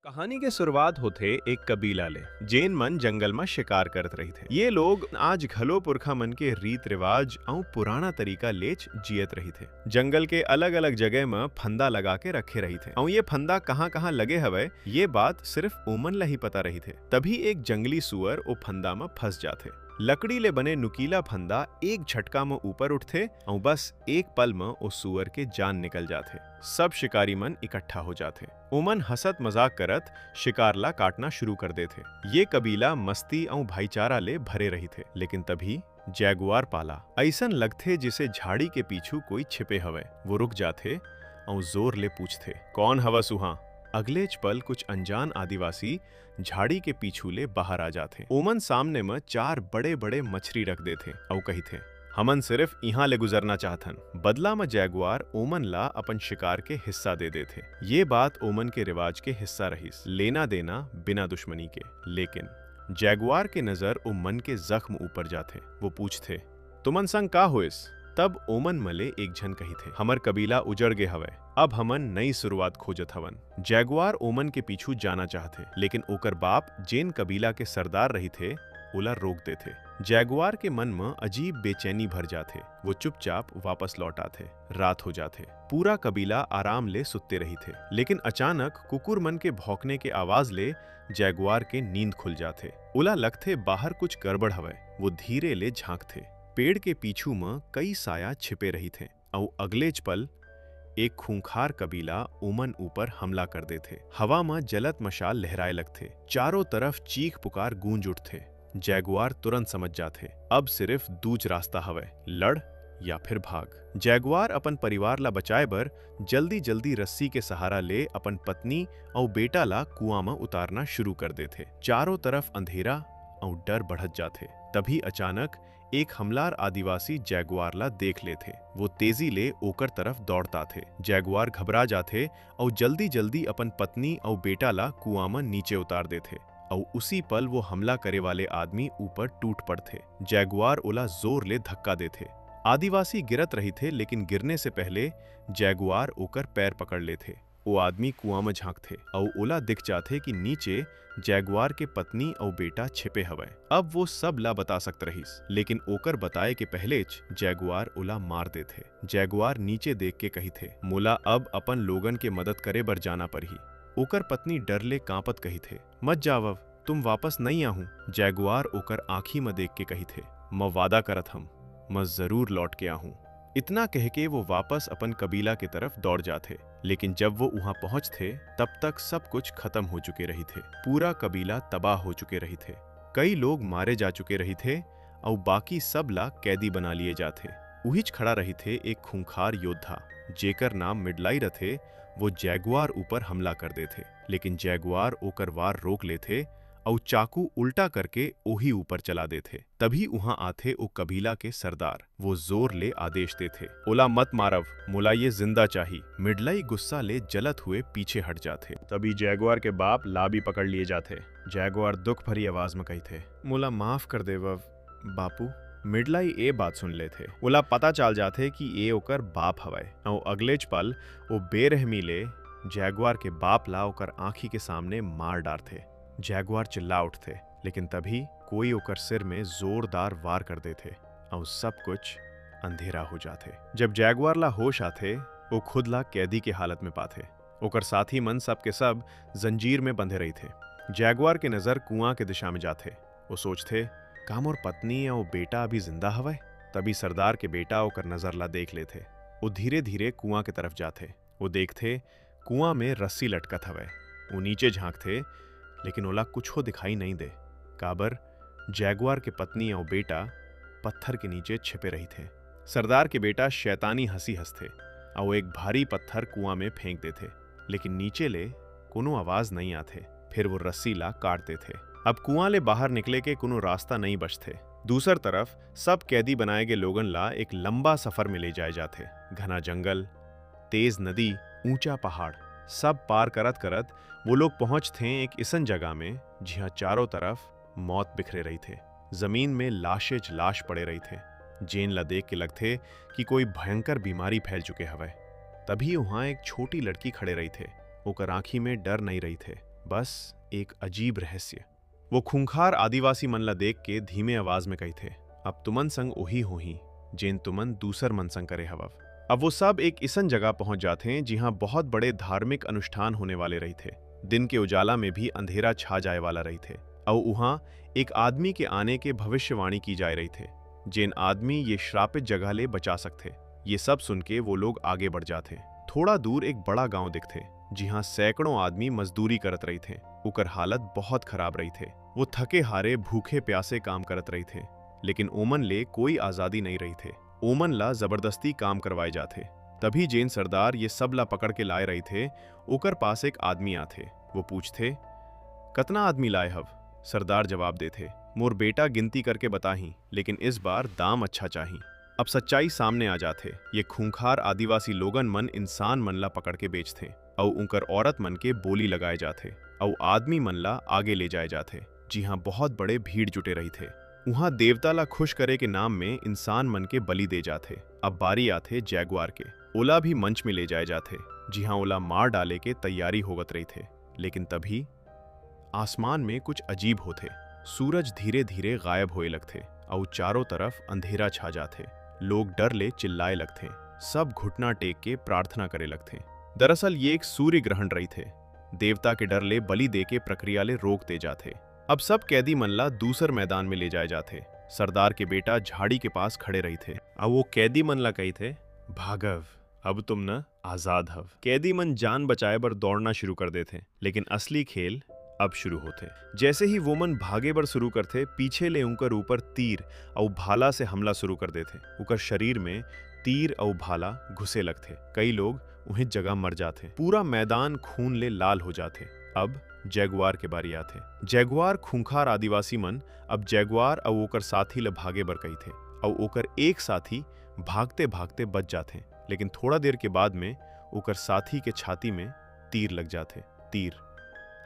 कहानी के शुरुआत होते एक कबीला ले जेन मन जंगल में शिकार करत रही थे। ये लोग आज घलो पुरखा मन के रीत रिवाज और पुराना तरीका लेच जियत रही थे। जंगल के अलग अलग जगह में फंदा लगा के रखे रही थे और ये फंदा कहाँ कहाँ लगे हवे ये बात सिर्फ ओमन ला ही पता रही थे। तभी एक जंगली सुअर ओ फंदा में फंस जाते। लकड़ी ले बने नुकीला फंदा एक झटका में ऊपर उठते और बस एक पल में उस सुअर के जान निकल जाते। सब शिकारी मन इकट्ठा हो जाते। ओमन हंसत मजाक करत शिकार ला काटना शुरू कर देते। ये कबीला मस्ती और भाईचारा ले भरे रही थे। लेकिन तभी जैगुआर पाला ऐसन लगते जिसे झाड़ी के पीछू कोई छिपे हवे। वो रुक जाते और जोर ले पूछते, कौन हवा सुहा? अगले पल कुछ अनजान आदिवासी झाड़ी के पीछू ले बाहर आ जाते। ओमन सामने में चार बड़े बड़े मछली रख देते और कही थे, हमन सिर्फ यहाँ ले गुजरना चाहतन। बदला में जैगुआर ओमन ला अपन शिकार के हिस्सा दे देते। ये बात ओमन के रिवाज के हिस्सा रही, लेना देना बिना दुश्मनी के। लेकिन जैगुआर के नजर ओ मन के जख्म ऊपर जाते। वो पूछते, तुमन संग का होइस? तब ओमन मले एक झन कही थे, हमर कबीला उजड़ गे हवे, अब हमन नई शुरुआत खोजत हवन। जैगुआर ओमन के पीछू जाना चाहते, लेकिन ओकर बाप जेन कबीला के सरदार रही थे ओला रोक देते। जैगुआर के मन में अजीब बेचैनी भर जाते। वो चुपचाप वापस लौट आते। रात हो जाते। पूरा कबीला आराम ले सुत्ते रही थे। लेकिन अचानक कुकुर मन के भौंकने के आवाज ले जैगुआर के नींद खुल जाते। ओला लगते बाहर कुछ गड़बड़ हवे। वो धीरे ले झांकते। पेड़ के पीछू में कई साया छिपे रही थे और अगले पल एक खूंखार कबीला ओमन ऊपर हमला कर देते। हवा में जलत मशाल लहराए लगते। चारों तरफ चीख पुकार गूंज उठते। जैगुआर तुरंत समझ जाते, अब सिर्फ दूज रास्ता हवे, लड़ या फिर भाग। जैगुआर अपन परिवार ला बचाए बर जल्दी जल्दी रस्सी के सहारा ले अपन पत्नी और बेटा ला कुआं में उतारना शुरू कर देते। चारों तरफ अंधेरा और डर बढ़त जाते। तभी अचानक एक हमलार आदिवासी जैगुआर ला देख लेते। वो तेजी ले ओकर तरफ दौड़ता थे। जैगुआर घबरा जाते और जल्दी जल्दी अपन पत्नी और बेटा ला कुआं में नीचे उतार देते और उसी पल वो हमला करे वाले आदमी ऊपर टूट पड़ते। जैगुआर ओला जोर ले धक्का देते। आदिवासी गिरत रही थे, लेकिन गिरने से पहले जैगुआर ओकर पैर पकड़ लेते। वो आदमी कुआं में झांकते और ओला दिख जाते कि नीचे जैगुआर के पत्नी और बेटा छिपे हवे। अब वो सब ला बता सकत रहीस, लेकिन ओकर बताए के पहलेच जैगुआर ओला मार देते। जैगुआर नीचे देख के कही थे, मोला अब अपन लोगन के मदद करे बर जाना पड़ही। ओकर पत्नी डरले कांपत कही थे, मत जावव, तुम वापस नहीं आहू। जैगुआर ओकर आंखी में देख के कही थे, मैं वादा करत हम, मैं जरूर लौट के आहूं। इतना कह के वो वापस अपन कबीला की तरफ दौड़ जाते। लेकिन जब वो वहां पहुंचते तब तक सब कुछ खत्म हो चुके रही थे। पूरा कबीला तबाह हो चुके रही थे। कई लोग मारे जा चुके रही थे और बाकी सब ला कैदी बना लिए जाते। उहिच खड़ा रही थे एक खूंखार योद्धा जेकर नाम मिडलाई रथे। वो जैगुआर ऊपर हमला कर देते, लेकिन जैगुआर ओकर वार रोक लेते और चाकू उल्टा करके ओही ऊपर चला देते। तभी वहां आते ओ कबीला के सरदार। वो जोर ले आदेश देते, ओला मत मारव, मोला ये जिंदा चाही। मिडलाई गुस्सा ले जलत हुए पीछे हट जाते। तभी जैगुआर के बाप लाबी पकड़ लिए जाते। जैगुआर दुख भरी आवाज में कही थे, मोला माफ कर देवव बापू। मिडलाई ए बात सुन ले थे। ओला पता चल जाते कि ए ओकर बाप हवे और अगले पल वो बेरहमी ले जैगुआर के बाप ला ओकर आंखी के सामने मार डारते। जैगुआर चिल्ला उठते, लेकिन तभी कोई ओकर सिर में जोरदार वार कर देते और सब कुछ अंधेरा हो जाते। जब जैगुआर ला होश आते वो खुद ला कैदी के हालत में पाते। ओकर साथी मन सब के सब जंजीर में बंधे रही थे। जैगुआर के नजर कुआं के दिशा में जाते। वो सोचते, का मोर पत्नी और बेटा अभी जिंदा हवे? तभी सरदार के बेटा ओकर नजर ला देख लेते। वो धीरे धीरे कुआं के तरफ जाते। वो देखते कुआं में रस्सी लटकत हवे। वो नीचे झांकते, लेकिन ओला कुछ हो दिखाई नहीं दे। काबर जैगुआर के पत्नी और बेटा पत्थर के नीचे छिपे रही थे। सरदार के बेटा शैतानी हंसी हंसते और वो एक भारी पत्थर कुआं में फेंक देते, लेकिन नीचे ले कोनो आवाज नहीं आते। फिर वो रस्सी ला काटते थे। अब कुआं ले बाहर निकले के कोनो रास्ता नहीं बचते। दूसर तरफ सब कैदी बनाए गए लोगन ला एक लंबा सफर में ले जाए जाते। घना जंगल, तेज नदी, ऊंचा पहाड़, सब पार करत करत वो लोग पहुंचते एक इसन जगह में जहां चारों तरफ मौत बिखरे रही थे। जमीन में लाशें लाश पड़े रही थे। जेन ला देख के लगते कि कोई भयंकर बीमारी फैल चुके हवे। तभी वहां एक छोटी लड़की खड़े रही थे। ओकर आंखी में डर नहीं रही थे, बस एक अजीब रहस्य। वो खूंखार आदिवासी मन ला देख के धीमे आवाज में कही थे, अब तुमन संग ओही होही जेन तुमन दूसर मन संग करे हवव। अब वो सब एक इसन जगह पहुंच जाते हैं जहां बहुत बड़े धार्मिक अनुष्ठान होने वाले रही थे। दिन के उजाला में भी अंधेरा छा जाए वाला रही थे और वहां एक आदमी के आने के भविष्यवाणी की जा रही थे, जेन आदमी ये श्रापित जगह ले बचा सकते। ये सब सुन के वो लोग आगे बढ़ जाते। थोड़ा दूर एक बड़ा गांव दिखते जहां सैकड़ों आदमी मजदूरी करत रही थे। उकर हालत बहुत खराब रही थे। वो थके हारे भूखे प्यासे काम करत रही थे, लेकिन ओमन ले कोई आजादी नहीं रही थे। ओमन ला जबरदस्ती काम करवाए जाते। तभी जेन सरदार ये सब ला पकड़ के लाए रही थे, ओकर पास एक आदमी आते। वो पूछते, कतना आदमी लाए हव? सरदार जवाब देते, मोर बेटा गिनती करके बताही, लेकिन इस बार दाम अच्छा चाही। अब सच्चाई सामने आ जाते। ये खूंखार आदिवासी लोगन मन इंसान मन ला पकड़ के बेचते और उनकर औरत मन के बोली लगाए जाते और आदमी मन ला आगे ले जाए जाते, जी हाँ बहुत बड़े भीड़ जुटे रही थे। वहां देवता ला खुश करे के नाम में इंसान मन के बलि दे जाते। अब बारी आते जैगुआर के। ओला भी मंच में ले जाए जाते, जी हाँ ओला मार डाले के तैयारी होगत रही थे। लेकिन तभी आसमान में कुछ अजीब होते। सूरज धीरे धीरे गायब होए लगते और चारों तरफ अंधेरा छा जाते। लोग डर ले चिल्लाए लगते, सब घुटना टेक के प्रार्थना करे लगते। दरअसल ये एक सूर्य ग्रहण रही थे। देवता के डर ले बलि दे के प्रक्रिया ले रोक दे जाते। अब सब कैदी मन ला दूसर मैदान में ले जाए जाते। सरदार के बेटा झाड़ी के पास खड़े रही थे। अब वो कैदी मन ला कही थे, भागव अब तुम न आजाद हव। कैदी मन जान बचाए बर दौड़ना शुरू कर देते, लेकिन असली खेल अब शुरू होते। जैसे ही वो मन भागे बर शुरू करते, पीछे ले उनकर ऊपर तीर और भाला से हमला शुरू कर देते। उनकर शरीर में तीर और भाला घुसे लगते। कई लोग उन्हें जगह मर जाते। पूरा मैदान खून ले लाल हो जाते। अब जैगुआर के बारी आते। जैगुआर खूंखार आदिवासी मन अब जैगुआर और ओकर साथी ले भागे बर कही थे और ओकर एक साथी भागते भागते बच जाते। लेकिन थोड़ा देर के बाद में ओकर साथी के छाती में तीर लग जाते। तीर,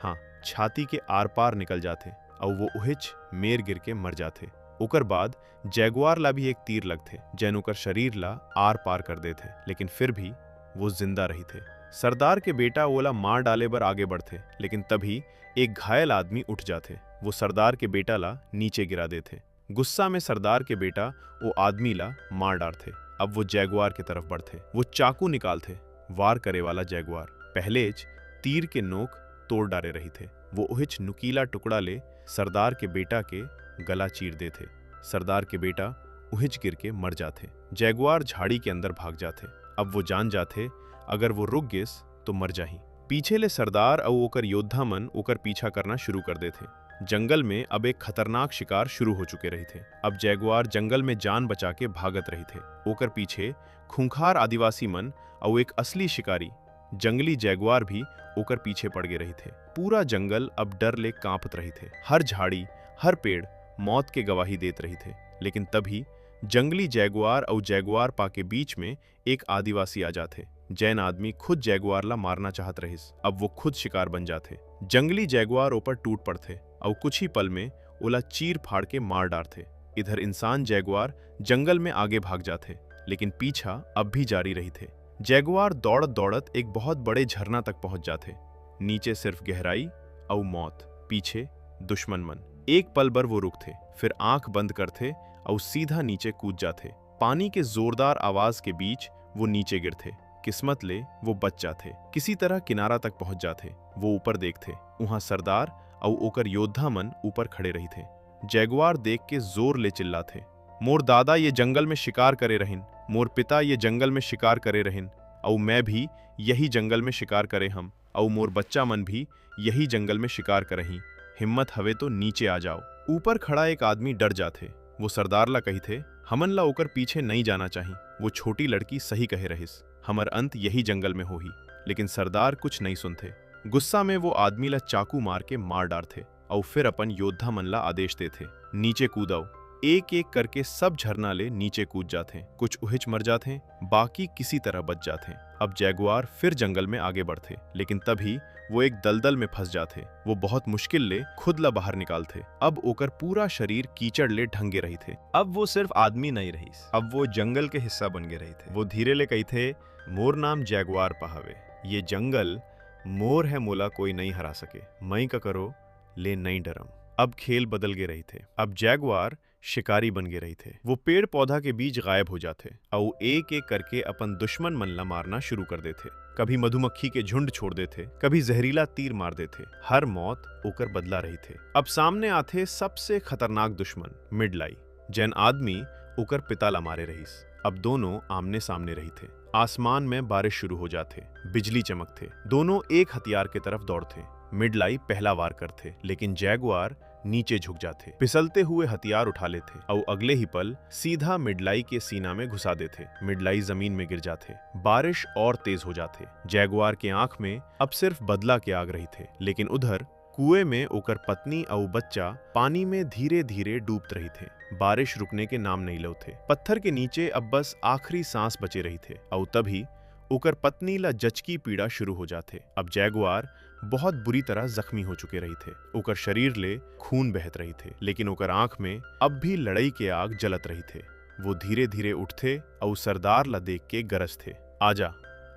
हाँ, छाती के आर पार निकल जाते और वो उहिच मेर गिर के मर जाते। ओकर बाद जैगुआर ला भी एक तीर लगते, जैन ओकर शरीर ला आर पार कर देते, लेकिन फिर भी वो जिंदा रही थे। सरदार के बेटा ओला मार डाले बर आगे बढ़ते, लेकिन तभी एक घायल आदमी उठ जाते। वो सरदार के बेटा ला नीचे गिरा देते। गुस्सा में सरदार के बेटा वो आदमी ला मार डालते। अब वो जैगुआर की तरफ बढ़ते। वो चाकू निकालते। वार करे वाला जैगुआर पहलेज तीर के नोक तोड़ डाले रही थे। वो उहिच नुकीला टुकड़ा ले सरदार के बेटा के गला चीर देते। सरदार के बेटा उहिच गिर के मर जाते। जैगुआर झाड़ी के अंदर भाग जाते। अब वो जान जाते अगर वो रुक गिस तो मर जाही। पीछे ले सरदार और ओकर योद्धा मन ओकर पीछा करना शुरू कर देते। जंगल में अब एक खतरनाक शिकार शुरू हो चुके रही थे। अब जैगुआर जंगल में जान बचा के भागत रही थे। ओकर पीछे खूंखार आदिवासी मन और एक असली शिकारी जंगली जैगुआर भी ओकर पीछे पड़ गए रही थे। पूरा जंगल अब डर ले कांपत रही थे। हर झाड़ी, हर पेड़ मौत के गवाही देत रही थे। लेकिन तभी जंगली जैगुआर और जैगुआर पा के बीच में एक आदिवासी आ जाते। जैन आदमी खुद जैगुआर ला मारना चाहत रहिस। अब वो खुद शिकार बन जाते। जंगली जैगुआर ऊपर टूट पड़ते और कुछ ही पल में ओला चीर फाड़ के मार डालते। इधर इंसान जैगुआर जंगल में आगे भाग जाते, लेकिन पीछा अब भी जारी रही थे। जैगुआर दौड़त दौड़त एक बहुत बड़े झरना तक पहुंच जाते। नीचे सिर्फ गहराई और मौत, पीछे दुश्मन मन। एक पल भर वो रुकते, फिर आंख बंद करते और सीधा नीचे कूद जाते। पानी के जोरदार आवाज के बीच वो नीचे गिरते। किस्मत ले वो बच जाते। किसी तरह किनारा तक पहुंच जाते। वो ऊपर देखते, वहां सरदार और ओकर योद्धा मन ऊपर खड़े रही थे। जैगुआर देख के जोर ले चिल्लाते, मोर दादा ये जंगल में शिकार करे रहिन, मोर पिता ये जंगल में शिकार करे रहिन, और मैं भी यही जंगल में शिकार करे हम, और मोर बच्चा मन भी यही जंगल में शिकार करही। हिम्मत हवे तो नीचे आ जाओ। ऊपर खड़ा एक आदमी डर जाते। वो सरदार ला कही थे, हमन ला ओकर पीछे नहीं जाना चाहिए। वो छोटी लड़की सही कहे रहिस, हमर अंत यही जंगल में होही। लेकिन सरदार कुछ नहीं सुनते। गुस्सा में वो आदमी ला चाकू मार के मार डालते और फिर अपन योद्धा मन ला आदेश देते, नीचे कूदाओ। एक एक करके सब झरना ले नीचे कूद जाते। कुछ उहिच मर जाते, बाकी किसी तरह बच जाते। अब जैगुआर फिर जंगल में आगे बढ़ते, लेकिन तभी वो एक दलदल में फंस जाते। वो बहुत मुश्किल ले खुद ला बाहर निकालते। अब ओकर पूरा शरीर कीचड़ ले ढंगे रही थे। अब वो सिर्फ आदमी नहीं रही, अब वो जंगल के हिस्सा बन गए रही थे। वो धीरे ले कही थे, मोर नाम जैगुआर पहावे। ये जंगल मोर है मोला कोई नहीं हरा सके, मई का करो ले नहीं डरम। अब खेल बदल गए रही थे। अब जैगुआर शिकारी बन गए रही थे। वो पेड़ पौधा के बीच गायब हो जाते और एक एक करके अपन दुश्मन मन ला मारना शुरू कर देते। कभी मधुमक्खी के झुंड छोड़ देते, कभी जहरीला तीर मार देते। हर मौत ओकर बदला रही थे। अब सामने आते सबसे खतरनाक दुश्मन मिडलाई, जैन आदमी ओकर पिता ला मारे रहीस। अब दोनों आमने सामने रही थे। आसमान में बारिश शुरू हो जाते, बिजली चमकते। दोनों एक हथियार की तरफ दौड़ते। मिडलाई पहला वार करते, लेकिन जैगुआर नीचे झुक जाते, फिसलते हुए हथियार उठा लेते और अगले ही पल सीधा मिडलाई के सीना में घुसा देते। मिडलाई जमीन में गिर जाते। बारिश और तेज हो जाते। जैगुआर की आंख में अब सिर्फ बदला की आग रही थे, लेकिन उधर कुएं में ओकर पत्नी और बच्चा पानी में धीरे धीरे डूबत रही थे। बारिश रुकने के नाम नहीं लो थे। पत्थर के नीचे अब बस आखिरी सांस बचे रही थे और तभी ओकर पत्नी ला जचकी पीड़ा शुरू हो जाते। अब जैगुआर बहुत बुरी तरह जख्मी हो चुके रही थे। ओकर शरीर ले खून बहत रही थे, लेकिन ओकर आंख में अब भी लड़ाई के आग जलत रही थे। वो धीरे धीरे उठते और सरदार ला देख के गरजते, आजा,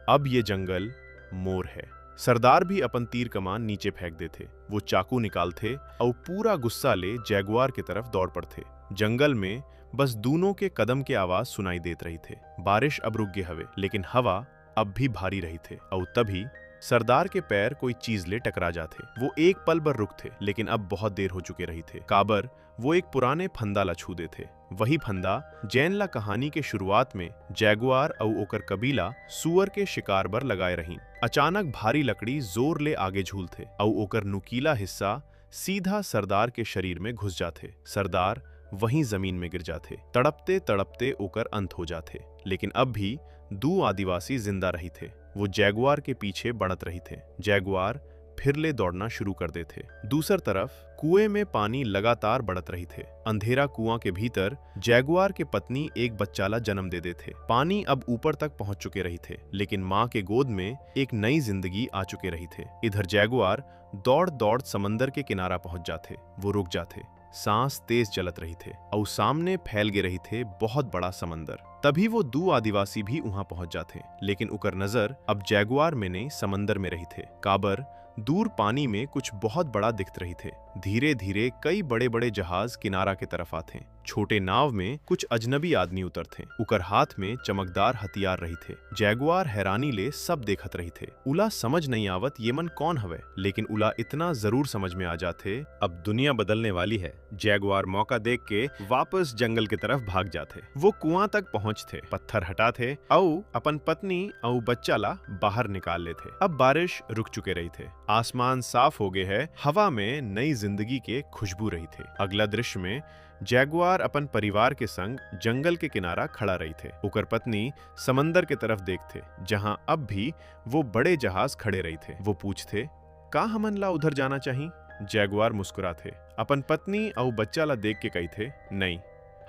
अब ये जंगल मोर है। सरदार भी अपन तीर कमान नीचे फेंक देते। वो चाकू निकालते और पूरा गुस्सा ले जैगुआर की तरफ दौड़ पड़ते। जंगल में बस दोनों के कदम के आवाज सुनाई देत रही थे। बारिश अब रुक गए हवे, लेकिन हवा अब भी भारी रही थे और तभी सरदार के पैर कोई चीज ले टकरा जाते। वो एक पल भर रुकते, लेकिन अब बहुत देर हो चुके रही थे। काबर वो एक पुराने फंदा ला छू देते। वही फंदा जैन ला कहानी के शुरुआत में जैगुआर और ओकर कबीला सुअर के शिकार बर लगाए रही। अचानक भारी लकड़ी जोर ले आगे झूलते और ओकर नुकीला हिस्सा सीधा सरदार के शरीर में घुस जाते। सरदार वहीं जमीन में गिर जाते। तड़पते तड़पते ओकर अंत हो जाते। लेकिन अब भी 2 आदिवासी जिंदा रही थे। वो जैगुआर के पीछे बढ़त रही थे। जैगुआर फिर ले दौड़ना शुरू कर देते। दूसर तरफ कुएं में पानी लगातार बढ़त रही थे। अंधेरा कुआं के भीतर जैगुआर के पत्नी एक बच्चा ला जन्म दे देते। पानी अब ऊपर तक पहुंच चुके रही थे, लेकिन माँ के गोद में एक नई जिंदगी आ चुके रही थे। इधर जैगुआर दौड़ दौड़ समंदर के किनारा पहुंच जाते। वो रुक जाते, सांस तेज चलत रही थे और सामने फैल गे रही थे बहुत बड़ा समंदर। तभी वो 2 आदिवासी भी वहां पहुंच जाते, लेकिन उकर नजर अब जैगुआर में नहीं समंदर में रही थे। काबर दूर पानी में कुछ बहुत बड़ा दिखत रही थे। धीरे धीरे कई बड़े बड़े जहाज किनारा के तरफ आते। छोटे नाव में कुछ अजनबी आदमी उतरते। उकर हाथ में चमकदार हथियार रही थे। जैगुआर हैरानी ले सब देखत रही थे। उला समझ नहीं आवत ये मन कौन हवे, लेकिन उला इतना जरूर समझ में आ जाते, अब दुनिया बदलने वाली है। जैगुआर मौका देख के वापस जंगल की तरफ भाग जाते। वो कुआं तक पहुंचते, पत्थर हटाते और अपन पत्नी और बच्चा ला बाहर निकाल लेते। अब बारिश रुक चुके रही थे। आसमान साफ हो गए है। हवा में नई जिंदगी के खुशबू रही थे। अगला दृश्य में जैगुआर अपन परिवार के संग जंगल के किनारा खड़ा रही थे। उकर पत्नी समंदर के तरफ देखते, जहां अब भी वो बड़े जहाज खड़े रही थे। वो पूछते, का हमन ला उधर जाना चाहिए? जैगुआर मुस्कुराते, अपन पत्नी और बच्चा ला देख के कही थे, नहीं,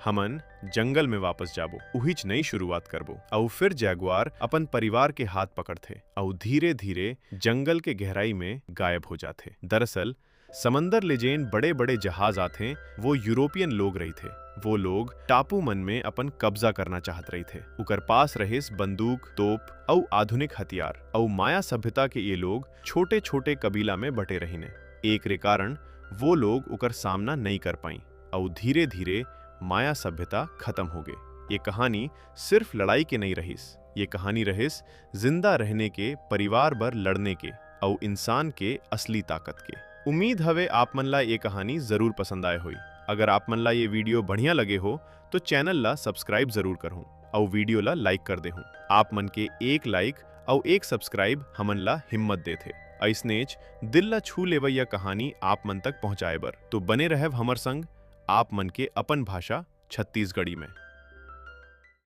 हमन जंगल में वापस जाबो, उहिच नई शुरुआत करबो। और फिर जैगुआर अपन परिवार के हाथ पकड़ते और धीरे धीरे जंगल के गहराई में गायब हो जाते। दरअसल समंदर ले जेन बड़े बड़े जहाज आते, वो यूरोपियन लोग रही थे। वो लोग टापू मन में अपन कब्जा करना चाहत रही थे। उकर पास रहिस बंदूक, तोप और आधुनिक हथियार। और माया सभ्यता के ये लोग छोटे छोटे कबीला में बटे रहीने। एक रे कारण वो लोग उकर सामना नहीं कर पाई और धीरे धीरे माया सभ्यता खत्म हो गई। ये कहानी सिर्फ लड़ाई के नहीं रहीस, ये कहानी रहिस जिंदा रहने के, परिवार भर लड़ने के और इंसान के असली ताकत के। उम्मीद हवे आप मन ला ये कहानी जरूर पसंद आए होई। अगर आप मन ला ये वीडियो बढ़िया लगे हो तो चैनल ला सब्सक्राइब जरूर करहूं और वीडियो ला लाइक कर देहूं। आप मन के एक लाइक और एक सब्सक्राइब हमन ला हिम्मत देथे। ऐसनेच दिल ला छू लेवैया कहानी आप मन तक पहुंचाए बर। तो बने रहब हमर संग आप मन के अपन भाषा छत्तीसगढ़ी में।